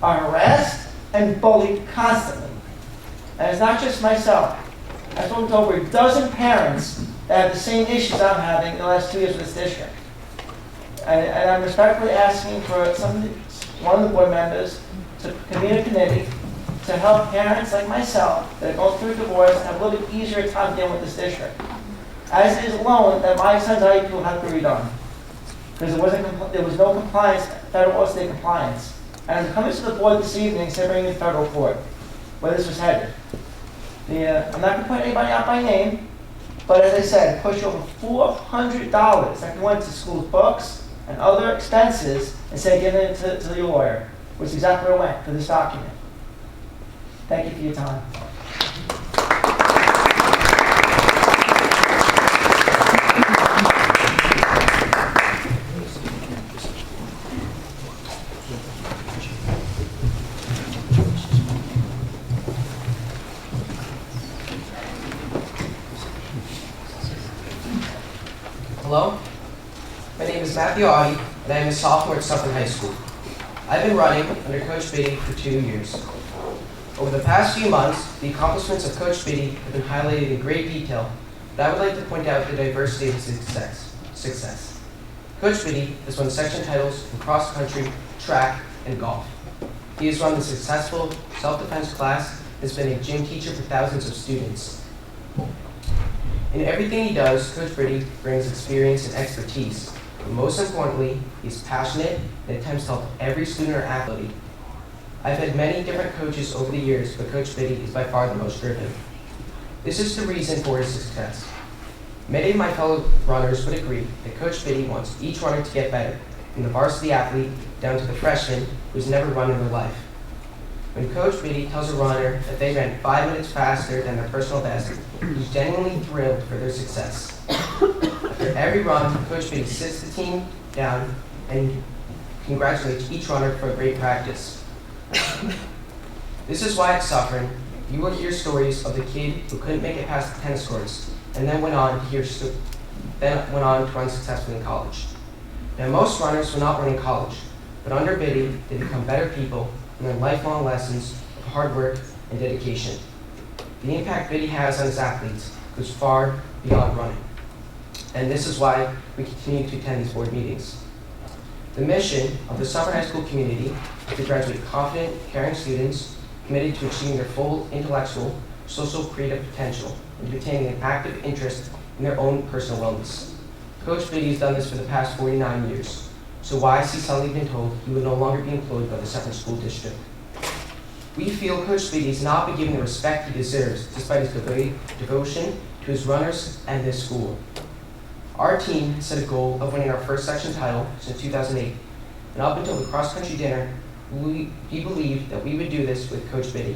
are harassed and bullied constantly. And it's not just myself. I've spoken to over a dozen parents that have the same issues I'm having in the last 2 years with this district. And I'm respectfully asking for one of the board members to convene a committee to help parents like myself that are going through divorce and have a little bit easier time dealing with this district. As it is alone that my son's IEP will have to be redone. Because there was no compliance, federal or state compliance. And I'm coming to the board this evening, bringing in federal court, where this was headed. I'm not going to point anybody out by name, but as I said, it pushed over $400 that went to school books and other expenses instead of giving it to the lawyer, which is exactly where it went for this document. Thank you for your time. Hello, my name is Matthew Audi, and I am a sophomore at Suffern High School. I've been running under Coach Biddy for 2 years. Over the past few months, the accomplishments of Coach Biddy have been highlighted in great detail, but I would like to point out the diversity of his success. Coach Biddy has won section titles in cross country, track, and golf. He has run the successful self-defense class and has been a gym teacher for thousands of students. In everything he does, Coach Biddy brings experience and expertise, but most importantly, he's passionate and attempts to help every student or athlete. I've had many different coaches over the years, but Coach Biddy is by far the most driven. This is the reason for his success. Many of my fellow runners would agree that Coach Biddy wants each runner to get better, from the varsity athlete down to the freshman who's never run in their life. When Coach Biddy tells a runner that they ran 5 minutes faster than their personal best, he's genuinely thrilled for their success. After every run, Coach Biddy sits the team down and congratulates each runner for a great practice. This is why at Suffern, you will hear stories of the kid who couldn't make it past the tennis courts and then went on to run successfully in college. Now, most runners will not run in college, but under Biddy, they become better people and learn lifelong lessons of hard work and dedication. The impact Biddy has on his athletes goes far beyond running. And this is why we continue to attend these board meetings. The mission of the Suffern High School community is to graduate confident, caring students committed to achieving their full intellectual, social, creative potential and to retaining an active interest in their own personal wellness. Coach Biddy has done this for the past 49 years. So why has he suddenly been told he would no longer be employed by the Suffern School District? We feel Coach Biddy has not been given the respect he deserves despite his devotion to his runners and this school. Our team set a goal of winning our first section title since 2008, and up until the cross-country dinner, we believed that we would do this with Coach Biddy.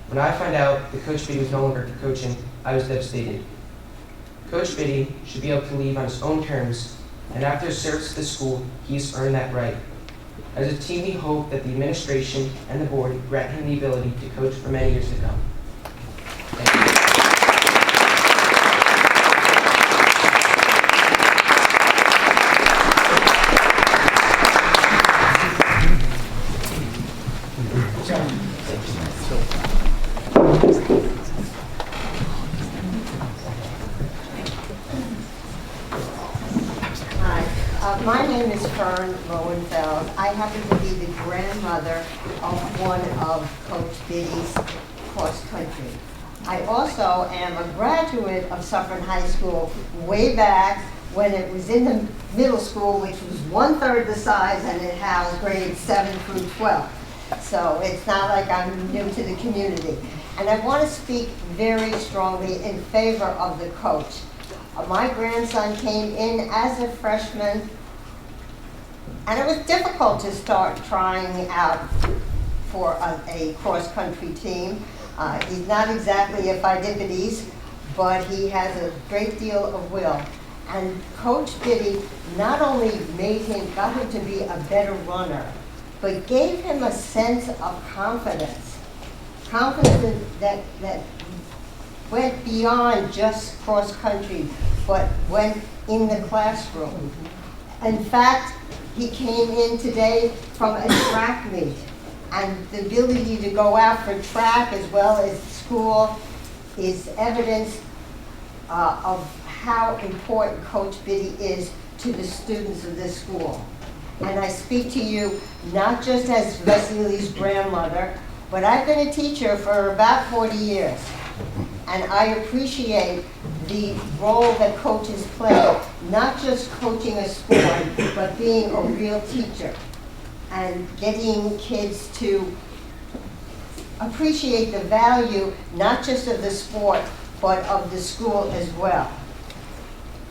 When I found out that Coach Biddy was no longer coaching, I was devastated. Coach Biddy should be able to leave on his own terms, and after his service to the school, he's earned that right. As a team, we hope that the administration and the board grant him the ability to coach for many years to come. Thank you. My name is Fern Lowenfeld. I happen to be the grandmother of one of Coach Biddy's cross country. I also am a graduate of Suffern High School way back when it was in the middle school, which was 1/3 the size, and it housed grades 7 through 12. So it's not like I'm new to the community. And I want to speak very strongly in favor of the coach. My grandson came in as a freshman, and it was difficult to start trying out for a cross-country team. He's not exactly a Phi-Dipides, but he has a great deal of will. And Coach Biddy not only got him to be a better runner, but gave him a sense of confidence. Confidence that went beyond just cross country, but went in the classroom. In fact, he came in today from a track meet, and the ability to go out for track as well as school is evidence of how important Coach Biddy is to the students of this school. And I speak to you not just as Vasily's grandmother, but I've been a teacher for about 40 years. And I appreciate the role that coaches play, not just coaching a sport, but being a real teacher and getting kids to appreciate the value, not just of the sport, but of the school as well.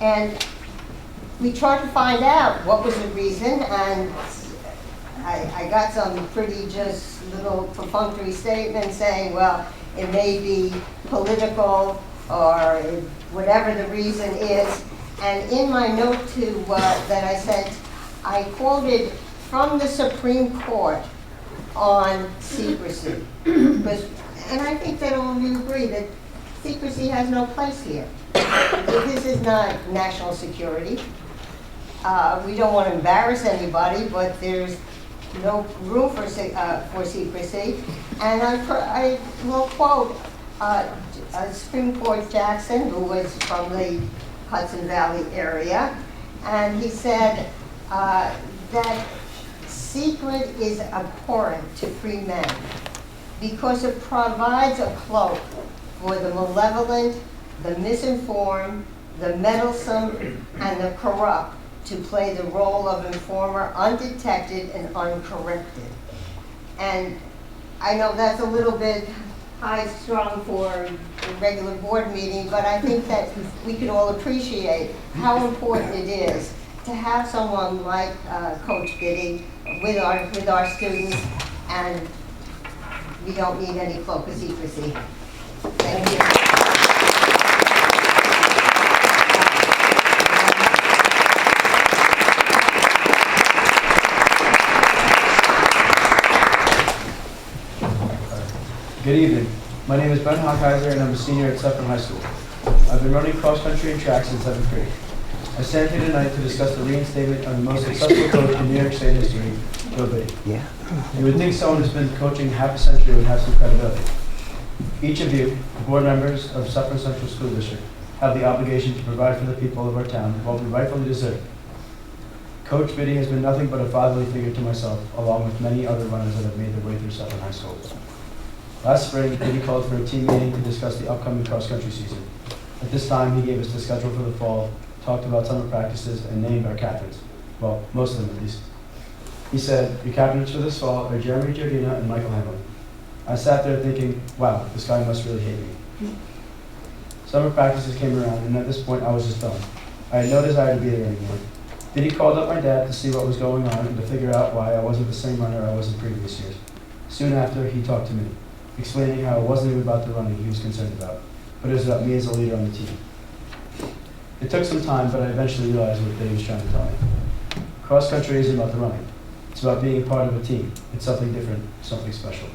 And we tried to find out what was the reason, and I got some pretty just little perfunctory statements saying, well, it may be political or whatever the reason is. And in my note that I sent, I quoted from the Supreme Court on secrecy. And I think that all of you agree that secrecy has no place here. This is not national security. We don't want to embarrass anybody, but there's no room for secrecy. And I will quote Supreme Court Jackson, who was from the Hudson Valley area, and he said that secret is abhorrent to free men because it provides a cloak for the malevolent, the misinformed, the meddlesome, and the corrupt to play the role of informer undetected and uncorrected. And I know that's a little bit high-strung for a regular board meeting, but I think that we can all appreciate how important it is to have someone like Coach Biddy with our students, and we don't need any cloak of secrecy. Thank you. Good evening. My name is Ben Hockheiser and I'm a senior at Suffern High School. I've been running cross country and track since 7th grade. I stand here tonight to discuss the reinstatement of the most successful coach in New York State history, Joe Biddy. Yeah. You would think someone who's been coaching half a century would have some credibility. Each of you, board members of Suffern Central School District, have the obligation to provide for the people of our town what we rightfully deserve. Coach Biddy has been nothing but a fatherly figure to myself, along with many other runners that have made their way through Suffern High School. Last spring, Biddy called for a team meeting to discuss the upcoming cross-country season. At this time, he gave us the schedule for the fall, talked about summer practices, and named our captains. Well, most of them at least. He said, your captains for this fall are Jeremy Giardina and Michael Hamlin. I sat there thinking, wow, this guy must really hate me. Summer practices came around, and at this point, I was just done. I had no desire to be there anymore. Biddy called up my dad to see what was going on and to figure out why I wasn't the same runner I was in previous years. Soon after, he talked to me, explaining how it wasn't even about the running he was concerned about, but it was about me as a leader on the team. It took some time, but I eventually realized what Biddy was trying to tell me. Cross country isn't about the running. It's about being part of a team. It's something different, something special.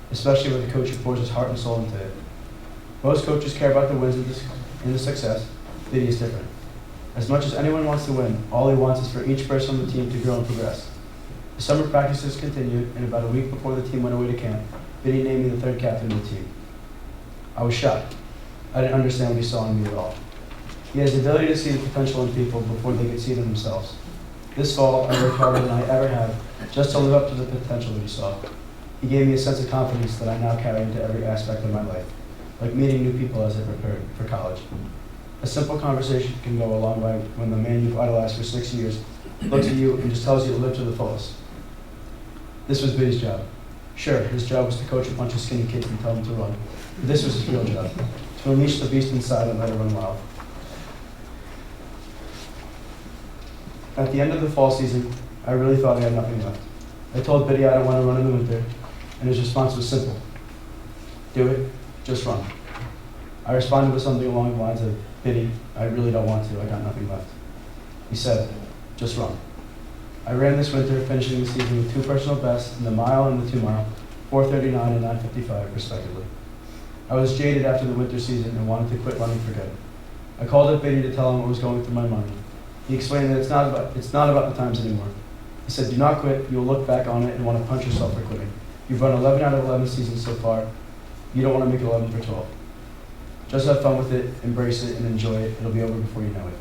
Especially with a coach who pours his heart and soul into it. Most coaches care about the wins and the success. Biddy is different. As much as anyone wants to win, all he wants is for each person on the team to grow and progress. The summer practices continued, and about a week before the team went away to camp, Biddy named me the third captain of the team. I was shocked. I didn't understand what he saw in me at all. He has the ability to see the potential in people before they could see it in themselves. This fall, I worked harder than I ever have just to live up to the potential that he saw. He gave me a sense of confidence that I now carry into every aspect of my life, like meeting new people as I prepared for college. A simple conversation can go a long way when the man you've idolized for 6 years looks at you and just tells you to live to the fullest. This was Biddy's job. Sure, his job was to coach a bunch of skinny kids and tell them to run. But this was his real job, to unleash the beast inside and let it run wild. At the end of the fall season, I really thought I had nothing left. I told Biddy I don't want to run in the winter, and his response was simple. Do it, just run. I responded with something along the lines of, Biddy, I really don't want to, I got nothing left. He said, just run. I ran this winter, finishing the season with 2 personal bests in the mile and the 2 mile, 4:39 and 9:55 respectively. I was jaded after the winter season and wanted to quit running for good. I called up Biddy to tell him what was going through my mind. He explained that it's not about the times anymore. He said, do not quit, you'll look back on it and want to punch yourself for quitting. You've run 11 out of 11 seasons so far, you don't want to make 11 for 12. Just have fun with it, embrace it, and enjoy it. It'll be over before you know it.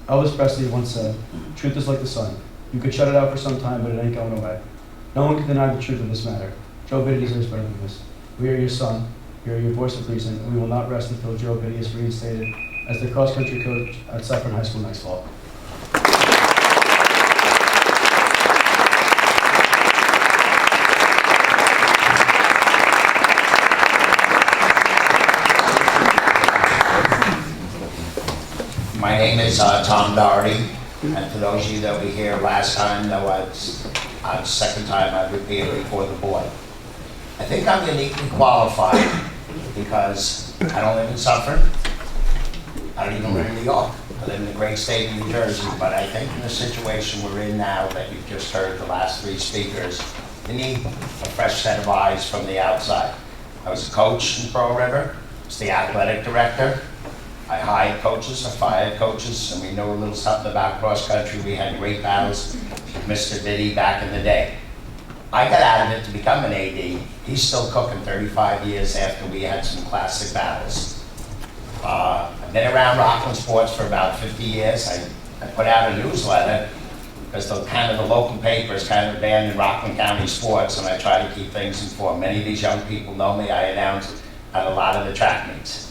Elvis Presley once said, truth is like the sun. You could shut it out for some time, but it ain't going away. No one can deny the truth of this matter. Joe Biddy deserves better than this. We are your son. We are your voice of reason, and we will not rest until Joe Biddy is reinstated as the cross-country coach at Suffern High School next fall. My name is Tom Doherty, and for those of you that were here last time, know it's the second time I've appeared before the board. I think I'm uniquely qualified because I don't live in Suffern. I don't even live in New York. I live in the great state of New Jersey, but I think in the situation we're in now that you've just heard the last 3 speakers, we need a fresh set of eyes from the outside. I was a coach in Pearl River, I was the athletic director. I hired coaches, I fired coaches, and we know a little something about cross country. We had great battles with Mr. Biddy back in the day. I got out of it to become an AD. He's still cooking 35 years after we had some classic battles. I've been around Rockland sports for about 50 years. I put out a newsletter because the local paper is kind of abandoned Rockland County sports, and I try to keep things informed. Many of these young people know me. I announced at a lot of the track meets.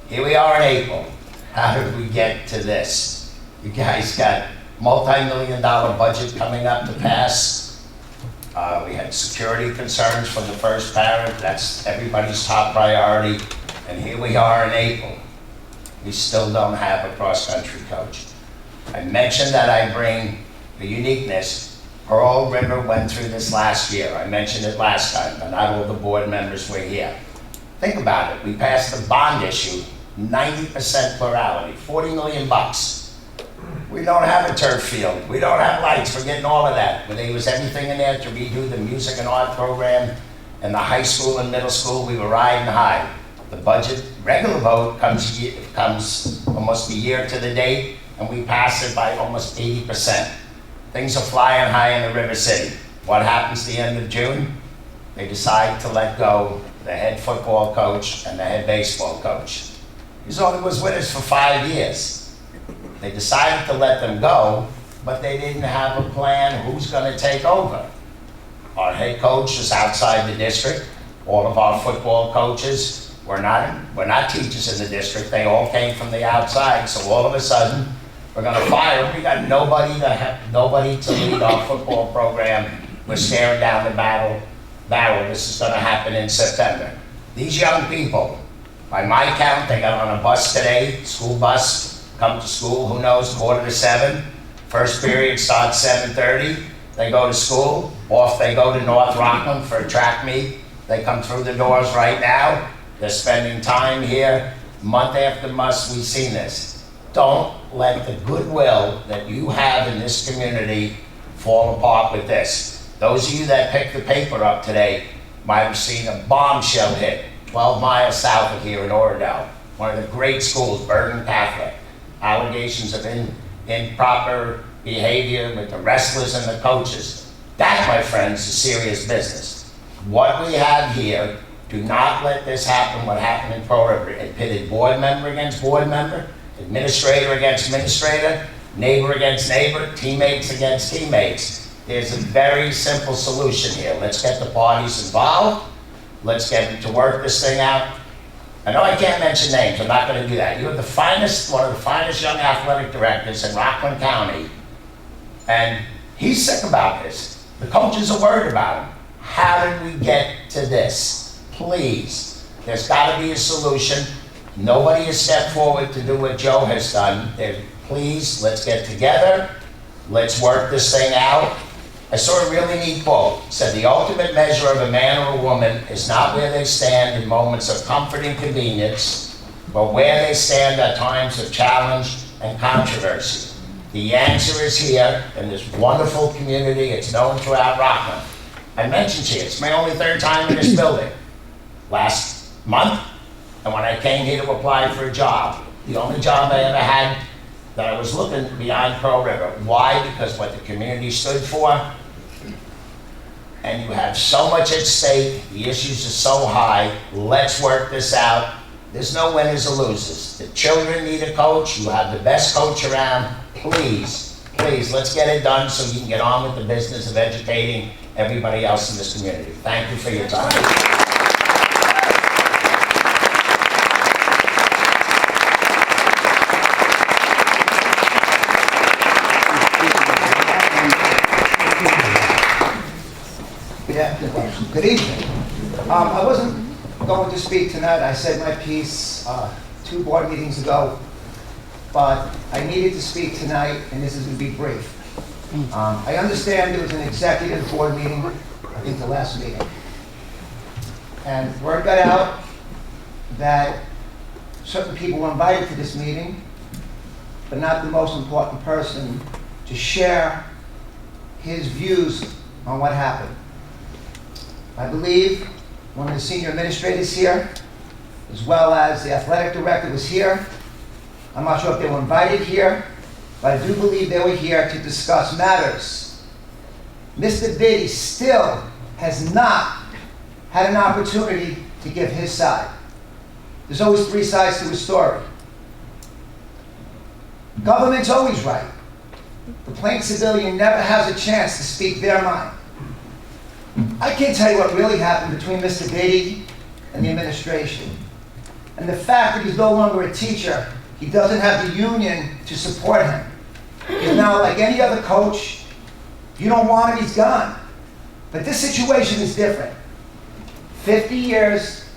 Here we are in April. How did we get to this? You guys got multi-million-dollar budget coming up to pass. We had security concerns from the first parent. That's everybody's top priority. And here we are in April. We still don't have a cross-country coach. I mentioned that I bring the uniqueness. Pearl River went through this last year. I mentioned it last time, but not all the board members were here. Think about it. We passed the bond issue, 90% plurality, $40 million. We don't have a turf field. We don't have lights. We're getting all of that. But there was everything in there to redo the music and art program. And the high school and middle school, we were riding high. The budget, regular vote, comes almost a year to the date, and we pass it by almost 80%. Things are flying high in the River City. What happens at the end of June? They decide to let go the head football coach and the head baseball coach. He's only was with us for 5 years. They decided to let them go, but they didn't have a plan who's going to take over. Our head coach is outside the district. All of our football coaches were not teachers in the district. They all came from the outside. So all of a sudden, we're going to fire them. We got nobody to lead our football program. We're staring down the barrel. This is going to happen in September. These young people, by my count, they got on a bus today, school bus, come to school, who knows, 6:45. First period starts 7:30. They go to school, off they go to North Rockland for a track meet. They come through the doors right now. They're spending time here. Month after month, we've seen this. Don't let the goodwill that you have in this community fall apart with this. Those of you that picked the paper up today might have seen a bombshell hit 12 miles south of here in Oradell. One of the great schools, Bergen Catholic. Allegations of improper behavior with the wrestlers and the coaches. That, my friends, is serious business. What we have here, do not let this happen, what happened in Pearl River. It pitted board member against board member, administrator against administrator, neighbor against neighbor, teammates against teammates. There's a very simple solution here. Let's get the parties involved. Let's get them to work this thing out. I know I can't mention names. I'm not going to do that. You have the finest, one of the finest young athletic directors in Rockland County. And he's sick about this. The coaches are worried about him. How did we get to this? Please. There's got to be a solution. Nobody has stepped forward to do what Joe has done. Please, let's get together. Let's work this thing out. I saw a really neat quote. It said, the ultimate measure of a man or a woman is not where they stand in moments of comfort and convenience, but where they stand at times of challenge and controversy. The answer is here in this wonderful community. It's known throughout Rockland. I mentioned to you, it's my only third time in this building. Last month, and when I came here to apply for a job, the only job I ever had that I was looking beyond Pearl River. Why? Because what the community stood for, and you have so much at stake, the issues are so high, let's work this out. There's no winners or losers. The children need a coach, you have the best coach around. Please, please, let's get it done so you can get on with the business of educating everybody else in this community. Thank you for your time. Good evening. I wasn't going to speak tonight. I said my piece 2 board meetings ago, but I needed to speak tonight, and this is going to be brief. I understand there was an executive board meeting, I think the last meeting, and word got out that certain people were invited to this meeting, but not the most important person to share his views on what happened. I believe one of the senior administrators here, as well as the athletic director, was here. I'm not sure if they were invited here, but I do believe they were here to discuss matters. Mr. Biddy still has not had an opportunity to give his side. There's always 3 sides to a story. Government's always right. The plain civilian never has a chance to speak their mind. I can't tell you what really happened between Mr. Beatty and the administration. And the fact that he's no longer a teacher, he doesn't have the union to support him. He's now like any other coach. If you don't want him, he's gone. But this situation is different. 50 years,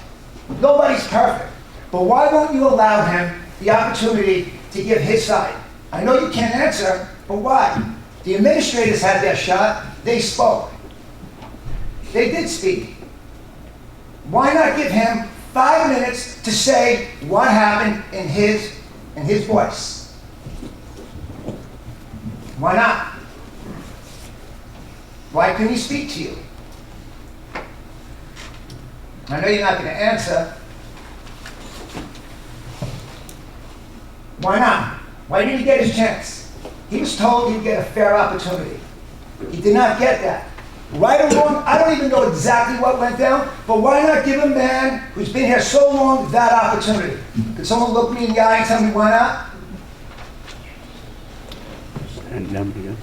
nobody's perfect. But why won't you allow him the opportunity to give his side? I know you can't answer, but why? The administrators had their shot. They spoke. They did speak. Why not give him 5 minutes to say what happened in his voice? Why not? Why couldn't he speak to you? I know you're not going to answer. Why not? Why didn't he get his chance? He was told he'd get a fair opportunity. He did not get that. Right or wrong, I don't even know exactly what went down, but why not give a man who's been here so long that opportunity? Could someone look me in the eye and tell me why not? And down again.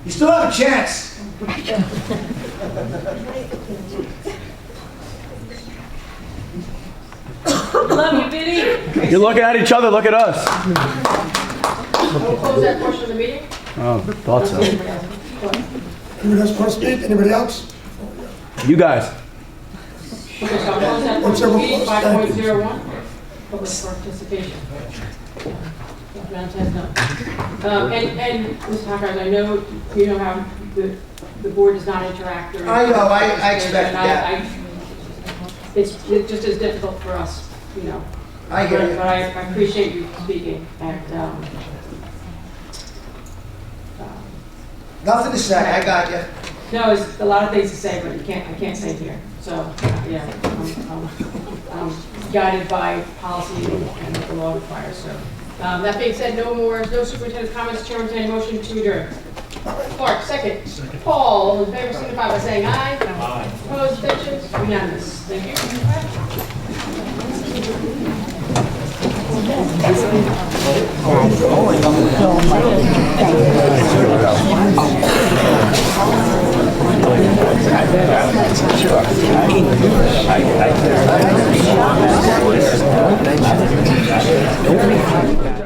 You still have a chance. Love you, Biddy. You're looking at each other, look at us. We'll close that portion of the meeting. Oh, thought so. Anybody else want to speak? Anybody else? You guys. Okay, so I'll close that portion of the meeting, 5.01, public participation. Brown says no. And Mr. Hawkins, I know you know how the board does not interact. I know, I expect that. It's just as difficult for us, you know. I hear you. But I appreciate you speaking, and Nothing to say, I got you. no, it's a lot of things to say, but I can't say it here. So, yeah, I'm guided by policy and what the law requires, so. That being said, no superintendent's comments, chair will entertain a motion to adjourn. Clark, second. Paul, all in favor, signify by saying aye. Aye. Opposed, abstentions, unanimous. Thank you.